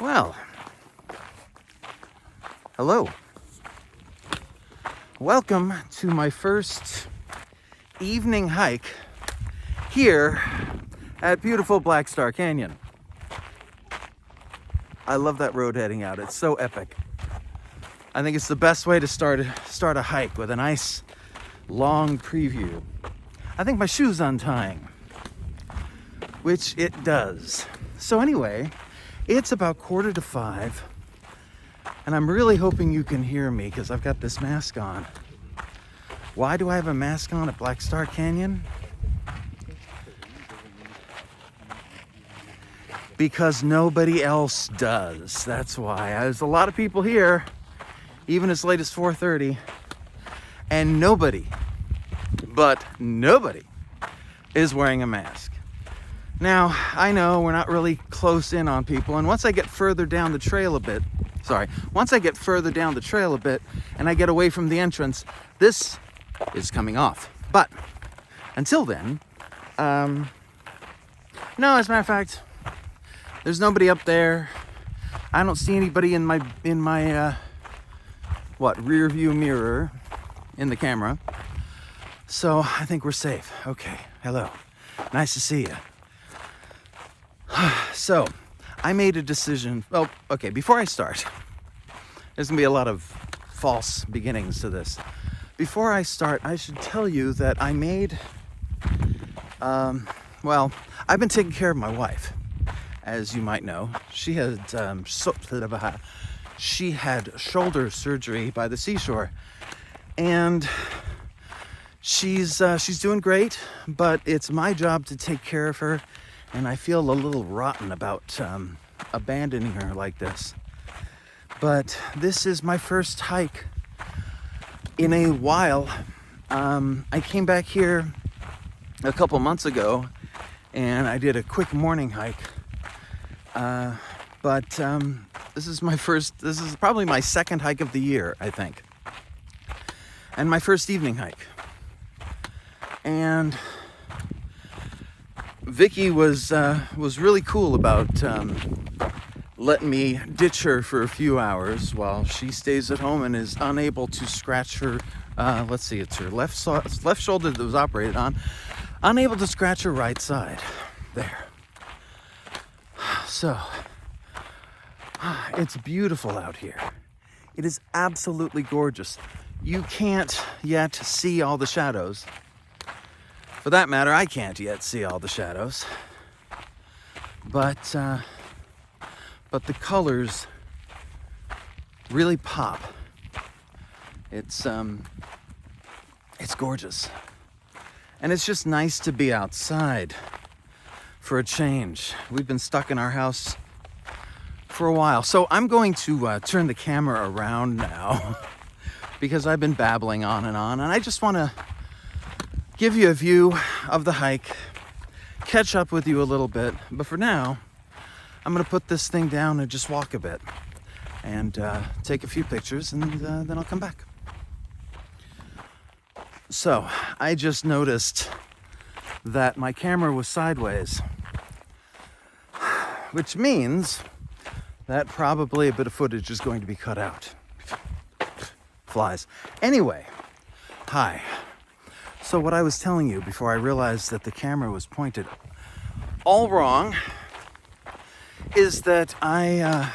Well, hello. Welcome to my first evening hike here at beautiful Blackstar Canyon. I love that road heading out. It's so epic. I think it's the best way to start a hike, with a nice long preview. I think my shoe's untying, which it does. So anyway, it's about 4:45, and I'm really hoping you can hear me because I've got this mask on. Why do I have a mask on at Blackstar Canyon? Because nobody else does. That's why. There's a lot of people here, even as late as 4:30, and nobody is wearing a mask. Now, I know we're not really close in on people, and once I get further down the trail a bit and I get away from the entrance, this is coming off. But until then, no, as a matter of fact, there's nobody up there. I don't see anybody in my rear view mirror in the camera. So I think we're safe. Okay, hello. Nice to see you. So, I made a decision. Well, okay, before I start, there's gonna be a lot of false beginnings to this. Before I start, I should tell you that I made, I've been taking care of my wife, as you might know. She had shoulder surgery by the seashore, and she's doing great, but it's my job to take care of her. And I feel a little rotten about abandoning her like this. But this is my first hike in a while. I came back here a couple months ago and I did a quick morning hike. But this is probably my second hike of the year, I think. And my first evening hike. And Vicky was really cool about letting me ditch her for a few hours while she stays at home and is unable to scratch her. It's her left shoulder that was operated on. Unable to scratch her right side. There. So, it's beautiful out here. It is absolutely gorgeous. You can't yet see all the shadows. For that matter, I can't yet see all the shadows, but the colors really pop. It's gorgeous, and it's just nice to be outside for a change. We've been stuck in our house for a while, so I'm going to turn the camera around now because I've been babbling on, and I just want to give you a view of the hike, catch up with you a little bit. But for now, I'm going to put this thing down and just walk a bit and take a few pictures, and then I'll come back. So, I just noticed that my camera was sideways, which means that probably a bit of footage is going to be cut out. Flies. Anyway, hi. So what I was telling you before I realized that the camera was pointed all wrong is that I'm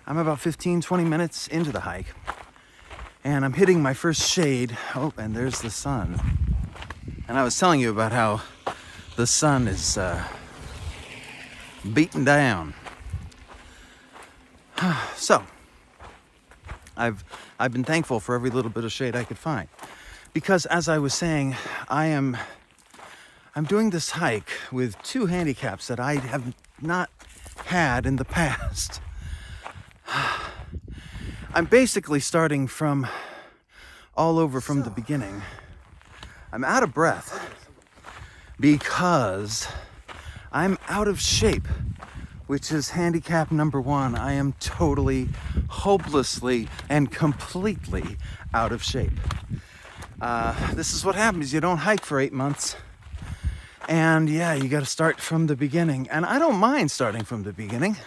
about 15-20 minutes into the hike, and I'm hitting my first shade. Oh, and there's the sun. And I was telling you about how the sun is beaten down. So I've been thankful for every little bit of shade I could find. Because as I was saying, I'm doing this hike with two handicaps that I have not had in the past. I'm basically starting from all over from the beginning. I'm out of breath because I'm out of shape, which is handicap number one. I am totally, hopelessly, and completely out of shape. This is what happens. You don't hike for 8 months. And yeah, you got to start from the beginning. And I don't mind starting from the beginning.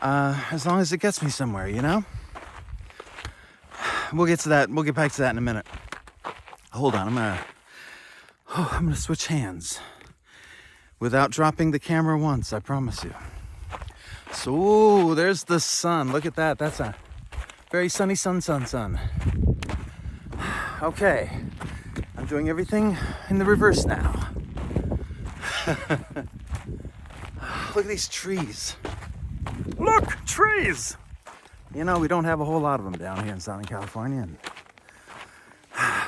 as long as it gets me somewhere, you know? We'll get to that. We'll get back to that in a minute. Hold on, I'm gonna switch hands without dropping the camera once, I promise you. So, there's the sun. Look at that. That's a very sunny sun. Okay, I'm doing everything in the reverse now. Look at these trees. Look, trees! You know, we don't have a whole lot of them down here in Southern California, and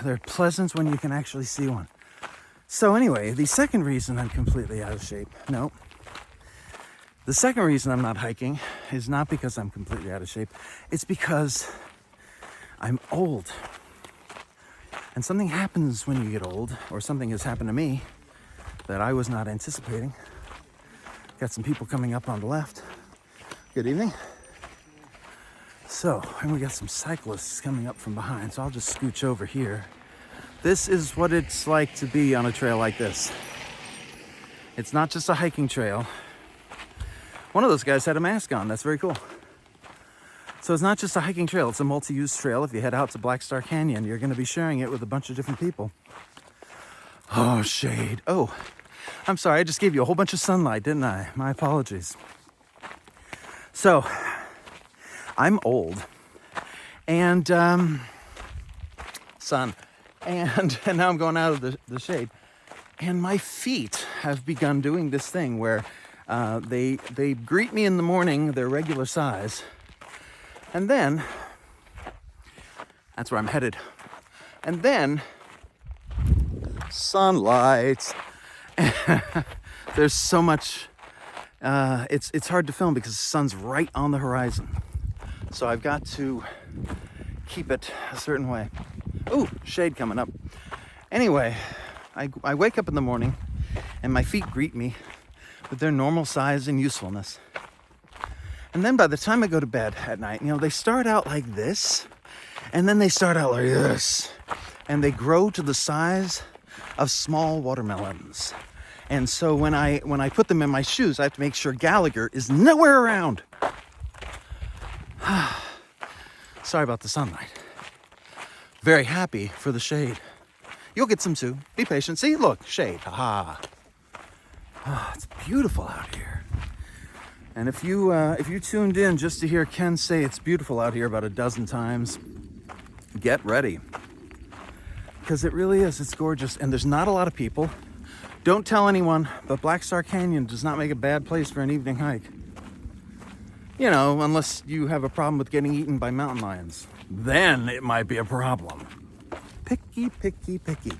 they're pleasant when you can actually see one. So anyway, the second reason I'm completely out of shape, no. The second reason I'm not hiking is not because I'm completely out of shape. It's because I'm old. And something happens when you get old, or something has happened to me that I was not anticipating. Got some people coming up on the left. Good evening. So, and we got some cyclists coming up from behind, so I'll just scooch over here. This is what it's like to be on a trail like this. It's not just a hiking trail. One of those guys had a mask on. That's very cool. So it's not just a hiking trail. It's a multi-use trail. If you head out to Blackstar Canyon, you're going to be sharing it with a bunch of different people. Oh, shade. Oh, I'm sorry. I just gave you a whole bunch of sunlight, didn't I? My apologies. So, I'm old. And, sun. And now I'm going out of the shade. And my feet have begun doing this thing where they greet me in the morning, their regular size. And then, that's where I'm headed. And then, sunlight. There's so much, it's hard to film because the sun's right on the horizon. So I've got to keep it a certain way. Ooh, shade coming up. Anyway, I wake up in the morning and my feet greet me with their normal size and usefulness. And then by the time I go to bed at night, you know, they start out like this, and then they start out like this, and they grow to the size of small watermelons. And so when I put them in my shoes, I have to make sure Gallagher is nowhere around. Sorry about the sunlight. Very happy for the shade. You'll get some too. Be patient. See, look, shade. Haha. Oh, it's beautiful out here. And if you tuned in just to hear Ken say it's beautiful out here about a dozen times, get ready. Because it really is. It's gorgeous. And there's not a lot of people. Don't tell anyone, but Blackstar Canyon does not make a bad place for an evening hike. You know, unless you have a problem with getting eaten by mountain lions. Then it might be a problem. Picky, picky, picky.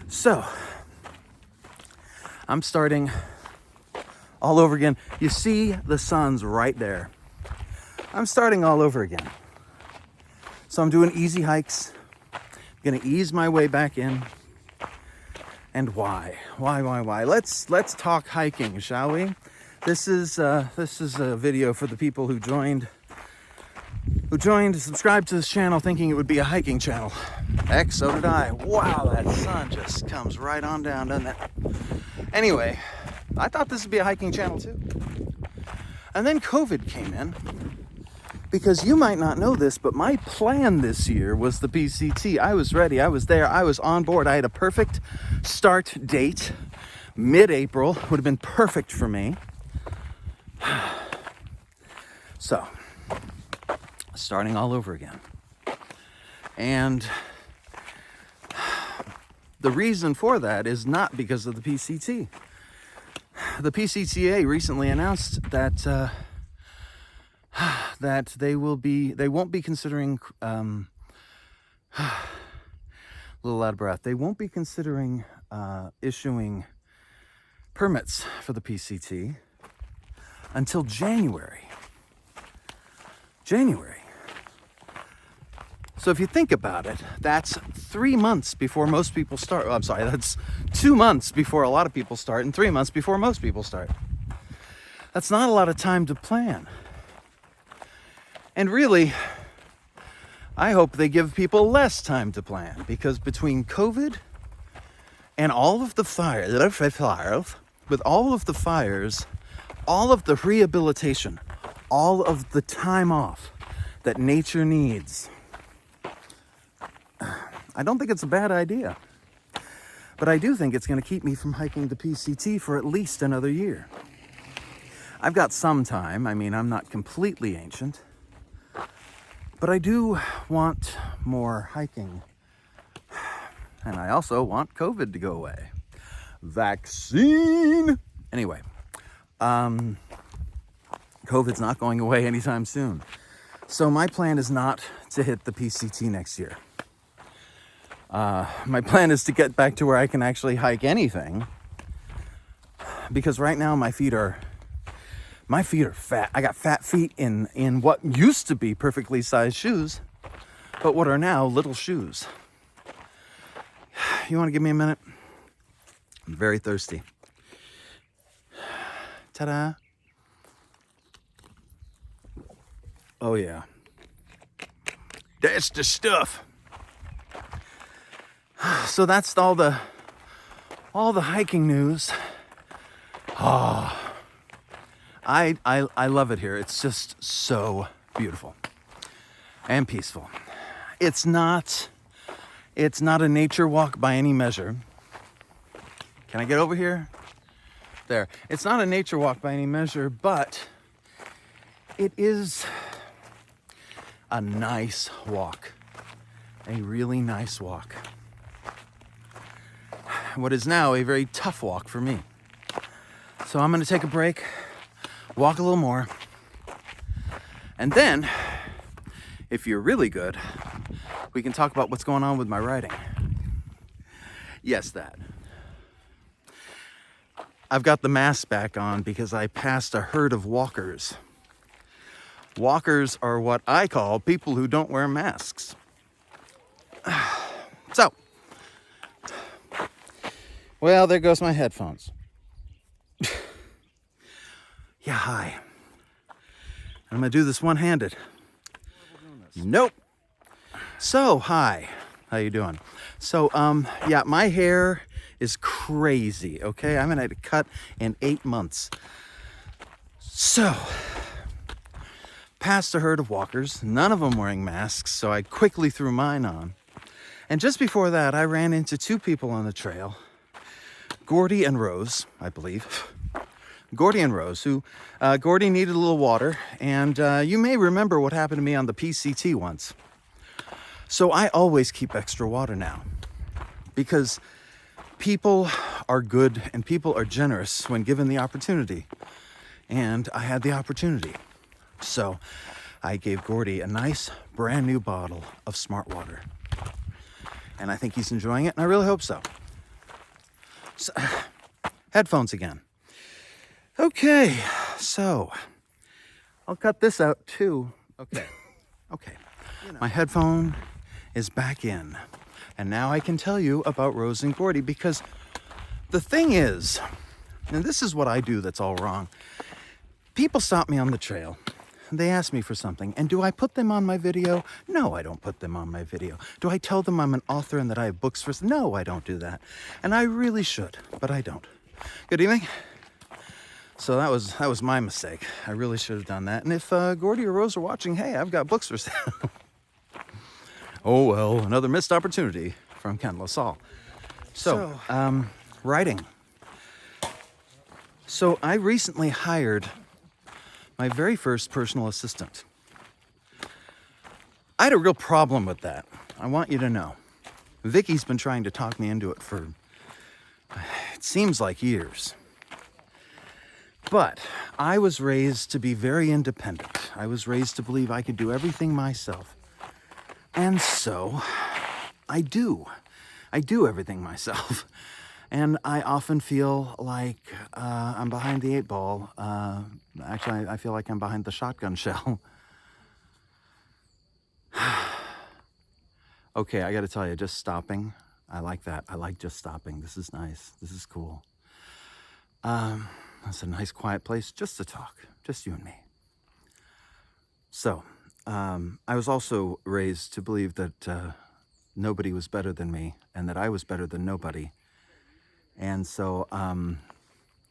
So, I'm starting all over again. You see the sun's right there. I'm starting all over again. So I'm doing easy hikes. I'm gonna ease my way back in. And why? Why? Let's talk hiking, shall we? This is a video for the people who subscribed to this channel thinking it would be a hiking channel. Heck, so did I. Wow, that sun just comes right on down, doesn't it? Anyway, I thought this would be a hiking channel too. And then COVID came in. Because you might not know this, but my plan this year was the PCT. I was ready. I was there. I was on board. I had a perfect start date. Mid-April would have been perfect for me. So, starting all over again. And the reason for that is not because of the PCT. The PCTA recently announced that that they won't be considering a little out of breath. They won't be considering issuing permits for the PCT until January. So if you think about it, that's 3 months before most people start. Oh, I'm sorry, that's 2 months before a lot of people start and 3 months before most people start. That's not a lot of time to plan. And really, I hope they give people less time to plan, because between COVID and all of the fires, with all of the fires, all of the rehabilitation, all of the time off that nature needs, I don't think it's a bad idea. But I do think it's going to keep me from hiking the PCT for at least another year. I've got some time. I mean, I'm not completely ancient. But I do want more hiking. And I also want COVID to go away. Vaccine! Anyway, COVID's not going away anytime soon. So my plan is not to hit the PCT next year. My plan is to get back to where I can actually hike anything. Because right now my feet are fat. I got fat feet in what used to be perfectly sized shoes, but what are now little shoes. You want to give me a minute? I'm very thirsty. Ta-da. Oh yeah. That's the stuff. So that's all the hiking news. Oh, I love it here. It's just so beautiful and peaceful. It's not a nature walk by any measure. Can I get over here? There. It's not a nature walk by any measure, but it is a nice walk. A really nice walk. What is now a very tough walk for me. So I'm going to take a break, walk a little more, and then, if you're really good, we can talk about what's going on with my writing. Yes, that. I've got the mask back on because I passed a herd of walkers. Walkers are what I call people who don't wear masks. So, well, there goes my headphones. Yeah, hi. I'm gonna do this one-handed. Nope. So, hi. How you doing? So, yeah, my hair is crazy, okay? I haven't had a cut in 8 months. So, past a herd of walkers, none of them wearing masks, so I quickly threw mine on. And just before that, I ran into 2 people on the trail. Gordy and Rose, I believe. Gordy and Rose, who Gordy needed a little water, and you may remember what happened to me on the PCT once. So I always keep extra water now, because people are good and people are generous when given the opportunity, and I had the opportunity. So I gave Gordy a nice brand new bottle of Smart Water, and I think he's enjoying it, and I really hope so. So, headphones again. Okay, so I'll cut this out too. Okay. My headphone is back in, and now I can tell you about Rose and Gordy, because the thing is, and this is what I do that's all wrong. People stop me on the trail. They ask me for something, and do I put them on my video? No, I don't put them on my video. Do I tell them I'm an author and that I have books for? No, I don't do that. And I really should, but I don't. Good evening. So that was my mistake. I really should have done that. And if Gordy or Rose are watching, hey, I've got books for sale. Oh well, another missed opportunity from Ken LaSalle. So, writing. So I recently hired my very first personal assistant. I had a real problem with that. I want you to know. Vicky's been trying to talk me into it for, it seems like years. But I was raised to be very independent. I was raised to believe I could do everything myself. And so I do. I do everything myself. And I often feel like I'm behind the 8 ball. Actually, I feel like I'm behind the shotgun shell. Okay, I gotta tell you, just stopping. I like that. I like just stopping. This is nice. This is cool. That's a nice quiet place just to talk. Just you and me. So, I was also raised to believe that nobody was better than me and that I was better than nobody. And so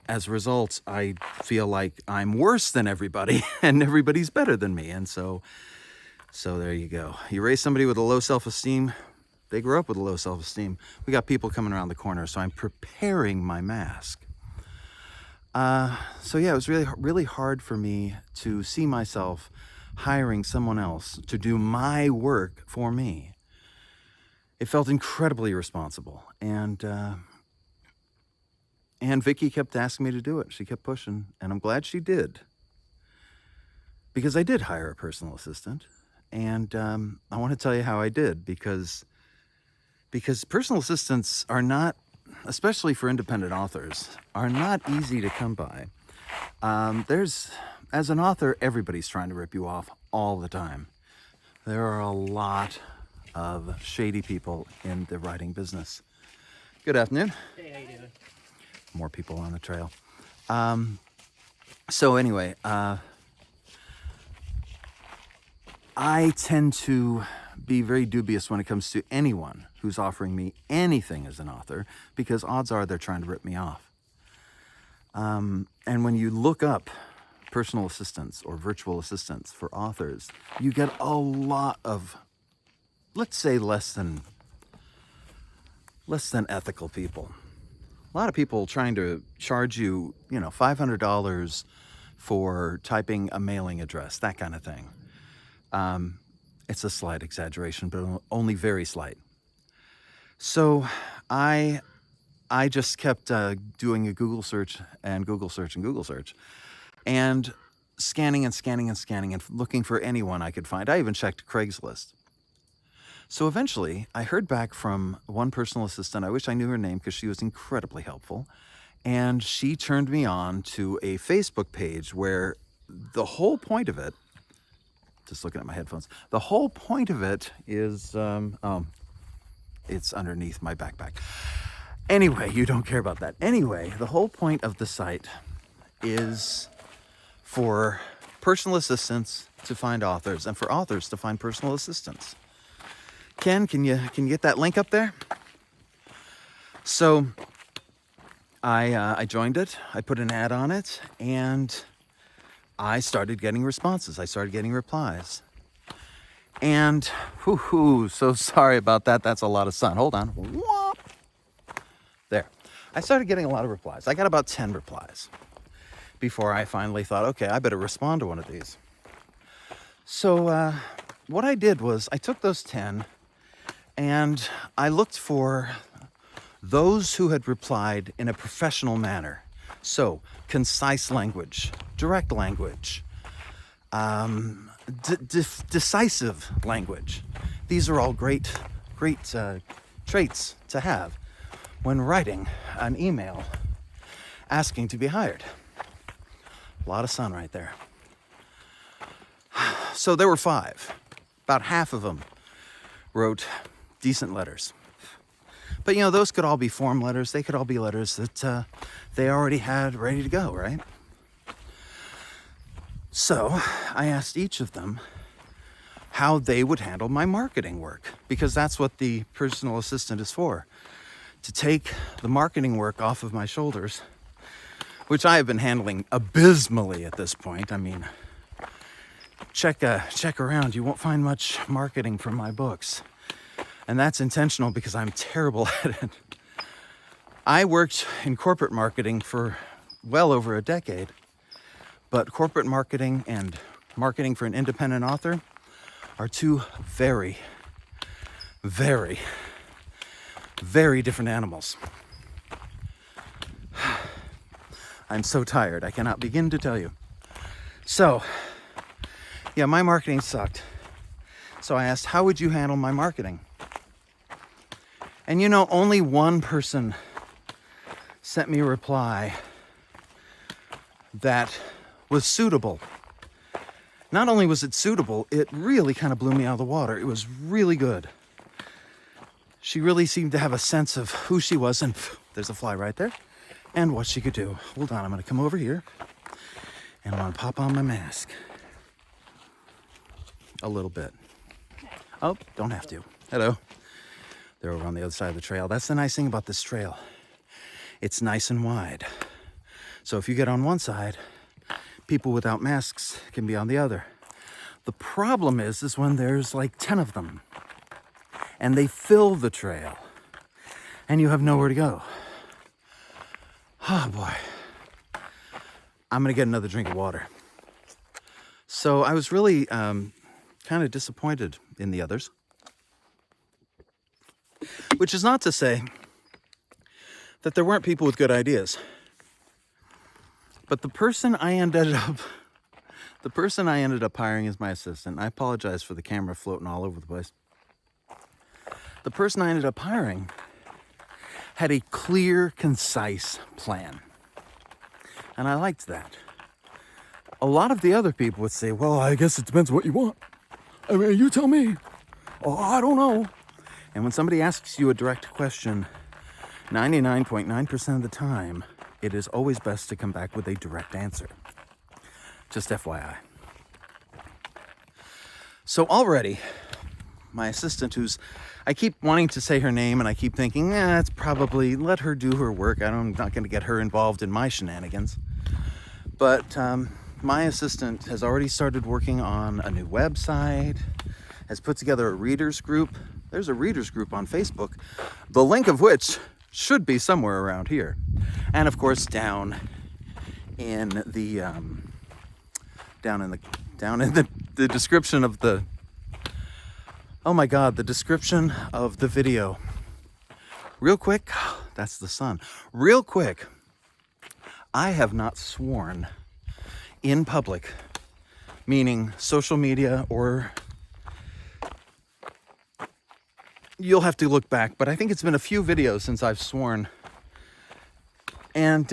as a result, I feel like I'm worse than everybody and everybody's better than me. And so there you go. You raise somebody with a low self-esteem, they grew up with a low self-esteem. We got people coming around the corner, so I'm preparing my mask. So yeah, it was really, really hard for me to see myself hiring someone else to do my work for me. It felt incredibly irresponsible, and Vicky kept asking me to do it. She kept pushing, and I'm glad she did, because I did hire a personal assistant, and I want to tell you how I did, because personal assistants are not, especially for independent authors, are not easy to come by. As an author, everybody's trying to rip you off all the time. There are a lot of shady people in the writing business. Good afternoon. Hey, how you doing? More people on the trail. So anyway, I tend to be very dubious when it comes to anyone who's offering me anything as an author, because odds are they're trying to rip me off. And when you look up personal assistants or virtual assistants for authors, you get a lot of, let's say, less than ethical people. A lot of people trying to charge you, $500 for typing a mailing address, that kind of thing. It's a slight exaggeration, but only very slight. So I just kept doing a Google search and Google search and Google search, and scanning and looking for anyone I could find. I even checked Craigslist. So eventually, I heard back from one personal assistant. I wish I knew her name because she was incredibly helpful. And she turned me on to a Facebook page where the whole point of it, just looking at my headphones, the whole point of it is, it's underneath my backpack. Anyway, you don't care about that. Anyway, the whole point of the site is for personal assistants to find authors and for authors to find personal assistants. Ken, can you get that link up there? So I joined it. I put an ad on it, and I started getting responses. I started getting replies. And so sorry about that. That's a lot of sun. Hold on. There. I started getting a lot of replies. I got about 10 replies before I finally thought, okay, I better respond to one of these. So what I did was I took those 10 and I looked for those who had replied in a professional manner. So concise language, direct language, decisive language. These are all great traits to have when writing an email asking to be hired. A lot of sun right there. So there were 5. About half of them wrote decent letters. But those could all be form letters. They could all be letters that they already had ready to go, right? So I asked each of them how they would handle my marketing work, because that's what the personal assistant is for, to take the marketing work off of my shoulders, which I have been handling abysmally at this point. I mean, check around. You won't find much marketing for my books. And that's intentional because I'm terrible at it. I worked in corporate marketing for well over a decade, but corporate marketing and marketing for an independent author are two very, very, very different animals. I'm so tired, I cannot begin to tell you. So, yeah, my marketing sucked. So I asked, how would you handle my marketing? And only one person sent me a reply that was suitable. Not only was it suitable, it really kind of blew me out of the water. It was really good. She really seemed to have a sense of who she was, and there's a fly right there, and what she could do. Hold on, I'm gonna come over here, and I'm gonna pop on my mask. A little bit. Oh, don't have to. Hello. They're over on the other side of the trail. That's the nice thing about this trail. It's nice and wide. So if you get on one side, people without masks can be on the other. The problem is when there's like 10 of them and they fill the trail and you have nowhere to go. Oh boy. I'm gonna get another drink of water. So I was really kind of disappointed in the others. Which is not to say that there weren't people with good ideas. But the person I ended up hiring as my assistant, I apologize for the camera floating all over the place. The person I ended up hiring had a clear, concise plan. And I liked that. A lot of the other people would say, well, I guess it depends what you want. I mean, you tell me. Oh, I don't know. And when somebody asks you a direct question, 99.9% of the time, it is always best to come back with a direct answer. Just FYI. So already, my assistant I keep wanting to say her name and I keep thinking, it's probably, let her do her work. I'm not going to get her involved in my shenanigans. But my assistant has already started working on a new website, has put together a readers group. There's a readers group on Facebook, the link of which should be somewhere around here. And of course, down in the description of the, oh my God, the description of the video. Real quick, that's the sun. Real quick, I have not sworn in public, meaning social media or, you'll have to look back, but I think it's been a few videos since I've sworn. And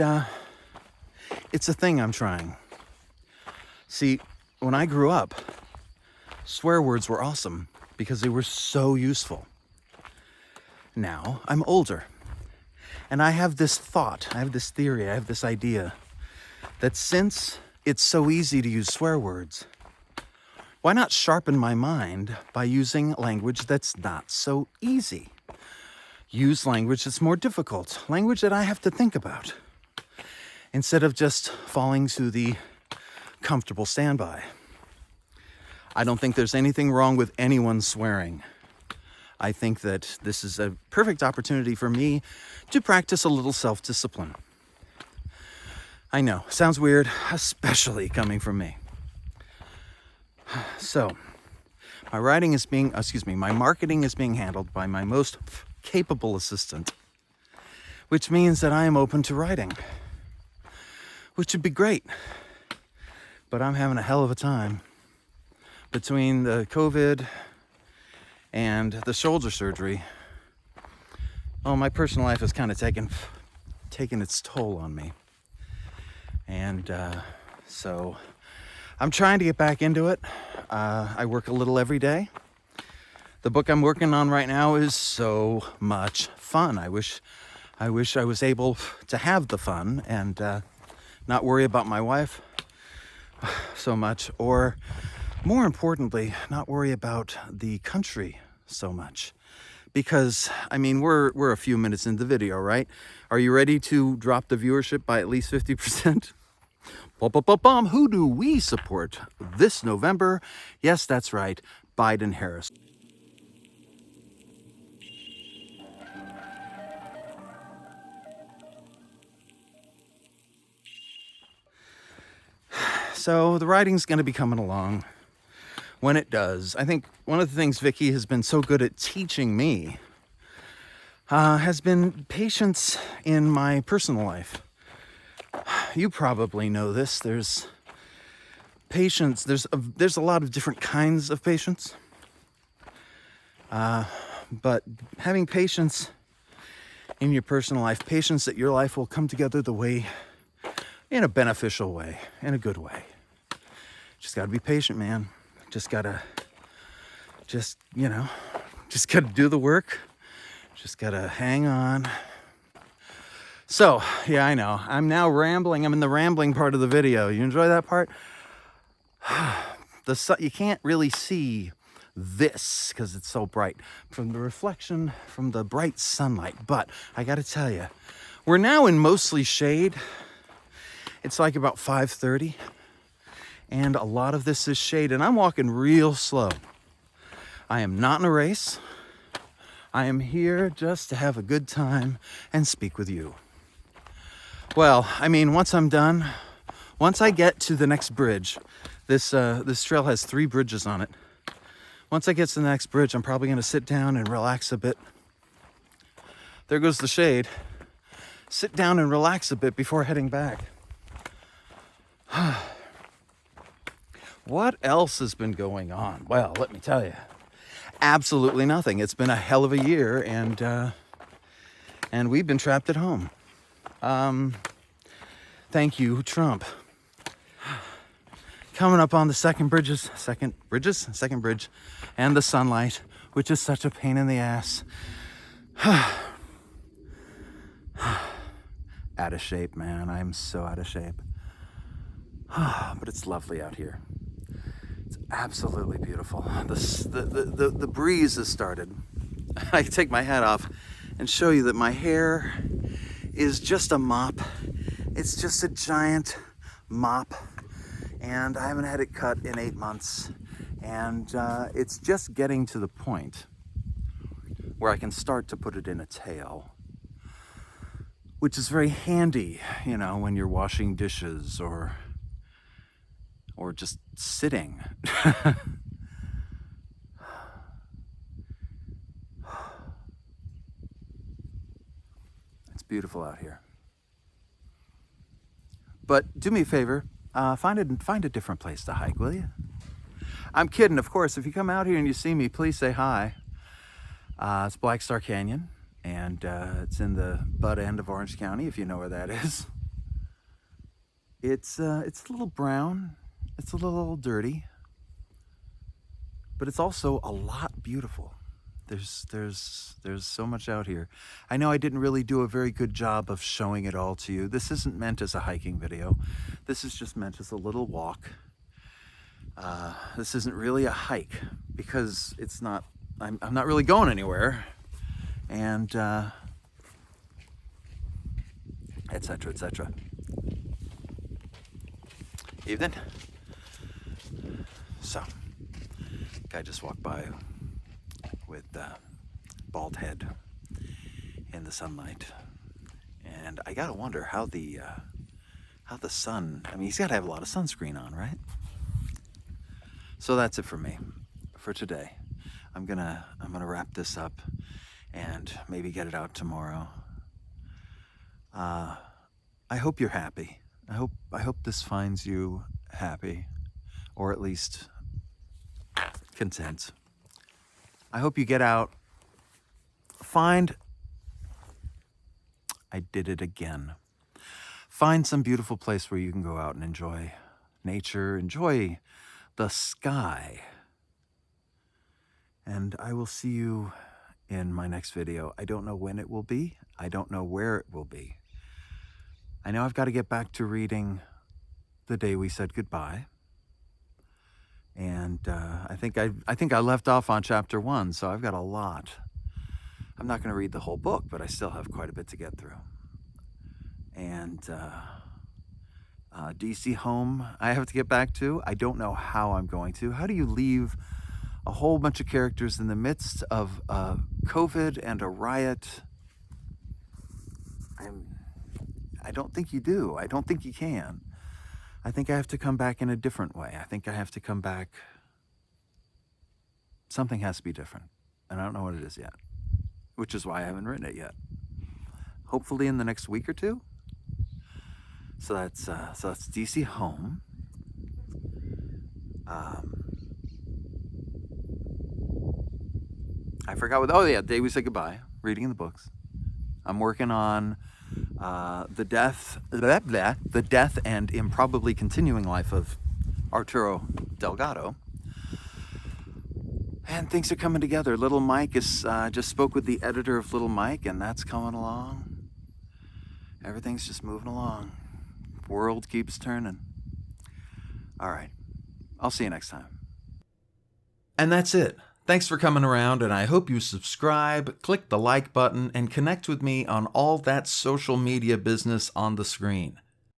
it's a thing I'm trying. See, when I grew up, swear words were awesome because they were so useful. Now I'm older and I have this thought, I have this theory, I have this idea that since it's so easy to use swear words, why not sharpen my mind by using language that's not so easy? Use language that's more difficult, language that I have to think about, instead of just falling to the comfortable standby. I don't think there's anything wrong with anyone swearing. I think that this is a perfect opportunity for me to practice a little self-discipline. I know, sounds weird, especially coming from me. So, my marketing is being handled by my most capable assistant, which means that I am open to writing, which would be great. But I'm having a hell of a time between the COVID and the shoulder surgery. Oh, my personal life has kind of taken its toll on me. And so I'm trying to get back into it. I work a little every day. The book I'm working on right now is so much fun. I wish I was able to have the fun and not worry about my wife so much, or more importantly, not worry about the country so much. Because, I mean, we're a few minutes into the video, right? Are you ready to drop the viewership by at least 50%? Who do we support this November? Yes, that's right, Biden-Harris. So the writing's going to be coming along. When it does, I think one of the things Vicky has been so good at teaching me has been patience in my personal life. You probably know this. There's patience. There's a lot of different kinds of patience. But having patience in your personal life, patience that your life will come together in a beneficial way, in a good way. Just got to be patient, man. Just gotta do the work. Just gotta hang on. So, yeah, I know. I'm now rambling. I'm in the rambling part of the video. You enjoy that part? You can't really see this because it's so bright from the reflection from the bright sunlight. But I gotta tell you, we're now in mostly shade. It's like about 5:30, and a lot of this is shade, and I'm walking real slow. I am not in a race. I am here just to have a good time and speak with you. Well, I mean, once I'm done, once I get to the next bridge, this trail has 3 bridges on it. Once I get to the next bridge, I'm probably going to sit down and relax a bit. There goes the shade. Sit down and relax a bit before heading back. What else has been going on? Well, let me tell you. Absolutely nothing. It's been a hell of a year, and we've been trapped at home. Thank you, Trump. Coming up on the second bridge, and the sunlight, which is such a pain in the ass. Out of shape, man. I'm so out of shape. But it's lovely out here. It's absolutely beautiful. The breeze has started. I can take my hat off and show you that my hair is just a mop. It's just a giant mop, and I haven't had it cut in 8 months, and it's just getting to the point where I can start to put it in a tail, which is very handy, you know, when you're washing dishes or just sitting. It's beautiful out here. But do me a favor, find a different place to hike, will you? I'm kidding, of course. If you come out here and you see me, please say hi. It's Blackstar Canyon, and it's in the butt end of Orange County, if you know where that is. It's a little brown. It's a little dirty, but it's also a lot beautiful. There's so much out here. I know I didn't really do a very good job of showing it all to you. This isn't meant as a hiking video. This is just meant as a little walk. This isn't really a hike because it's not. I'm not really going anywhere, and etc. etc. Evening. So, guy just walked by with bald head in the sunlight, and I gotta wonder how the sun. I mean, he's got to have a lot of sunscreen on, right? So that's it for me for today. I'm gonna wrap this up and maybe get it out tomorrow. I hope you're happy. I hope this finds you happy, or at least content. I hope you get out. I did it again. Find some beautiful place where you can go out and enjoy nature, enjoy the sky. And I will see you in my next video. I don't know when it will be. I don't know where it will be. I know I've got to get back to reading The Day We Said Goodbye. And I think I left off on chapter 1, so I've got a lot. I'm not going to read the whole book, but I still have quite a bit to get through. And DC Home, I have to get back to. I don't know how I'm going to. How do you leave a whole bunch of characters in the midst of COVID and a riot? I don't think you do. I don't think you can. I think I have to come back in a different way. I think I have to come back. Something has to be different. And I don't know what it is yet, which is why I haven't written it yet. Hopefully in the next week or two. So that's DC Home. I forgot what. Oh yeah, Day We Said Goodbye. Reading the books. I'm working on the death and improbably continuing life of Arturo Delgado. And things are coming together. Little Mike is just spoke with the editor of Little Mike, and that's coming along. Everything's just moving along. World keeps turning. All right. I'll see you next time. And that's it. Thanks for coming around, and I hope you subscribe, click the like button, and connect with me on all that social media business on the screen.